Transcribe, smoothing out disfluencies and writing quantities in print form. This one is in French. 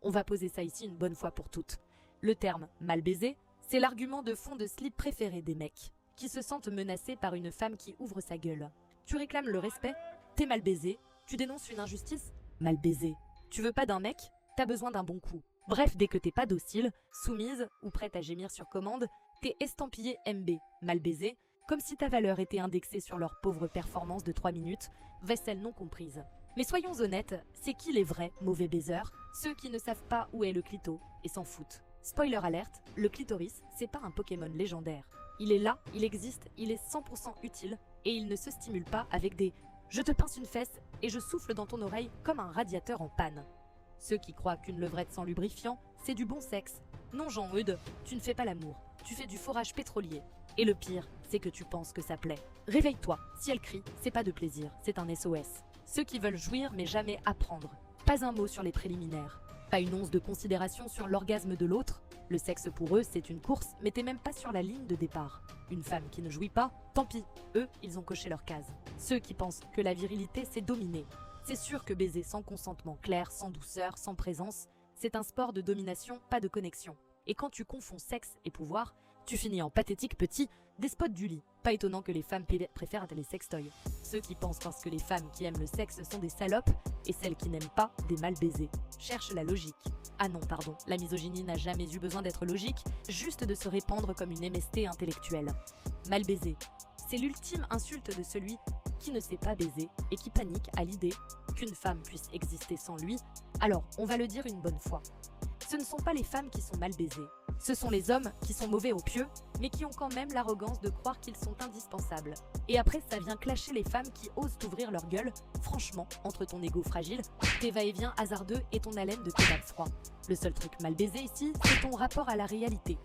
On va poser ça ici une bonne fois pour toutes. Le terme « mal baiser », c'est l'argument de fond de slip préféré des mecs, qui se sentent menacés par une femme qui ouvre sa gueule. Tu réclames le respect? T'es mal baisé? Tu dénonces une injustice? Mal baisé. Tu veux pas d'un mec? T'as besoin d'un bon coup. Bref, dès que t'es pas docile, soumise ou prête à gémir sur commande, t'es estampillé MB, mal baisé, comme si ta valeur était indexée sur leur pauvre performance de 3 minutes, vaisselle non comprise. Mais soyons honnêtes, c'est qui les vrais mauvais baiseurs? Ceux qui ne savent pas où est le clito et s'en foutent. Spoiler alerte, le clitoris, c'est pas un Pokémon légendaire. Il est là, il existe, il est 100% utile, et il ne se stimule pas avec des « je te pince une fesse et je souffle dans ton oreille comme un radiateur en panne ». Ceux qui croient qu'une levrette sans lubrifiant, c'est du bon sexe. Non Jean-Eudes, tu ne fais pas l'amour, tu fais du forage pétrolier. Et le pire, c'est que tu penses que ça plaît. Réveille-toi, si elle crie, c'est pas de plaisir, c'est un SOS. Ceux qui veulent jouir mais jamais apprendre. Pas un mot sur les préliminaires. Pas une once de considération sur l'orgasme de l'autre. Le sexe pour eux, c'est une course, mais t'es même pas sur la ligne de départ. Une femme qui ne jouit pas, tant pis, eux, ils ont coché leur case. Ceux qui pensent que la virilité, c'est dominer. C'est sûr que baiser sans consentement clair, sans douceur, sans présence, c'est un sport de domination, pas de connexion. Et quand tu confonds sexe et pouvoir, tu finis en pathétique petit despote du lit. Pas étonnant que les femmes préfèrent les sextoys. Ceux qui pensent parce que les femmes qui aiment le sexe sont des salopes, et celles qui n'aiment pas, des mal baisés. Cherchent la logique. Ah non, pardon, la misogynie n'a jamais eu besoin d'être logique, juste de se répandre comme une MST intellectuelle. Mal baisé. C'est l'ultime insulte de celui qui ne sait pas baiser et qui panique à l'idée qu'une femme puisse exister sans lui. Alors, on va le dire une bonne fois. Ce ne sont pas les femmes qui sont mal baisées. Ce sont les hommes qui sont mauvais au pieu, mais qui ont quand même l'arrogance de croire qu'ils sont indispensables. Et après, ça vient clasher les femmes qui osent t'ouvrir leur gueule. Franchement, entre ton ego fragile, tes va-et-vient hasardeux et ton haleine de kebab froid. Le seul truc mal baisé ici, c'est ton rapport à la réalité.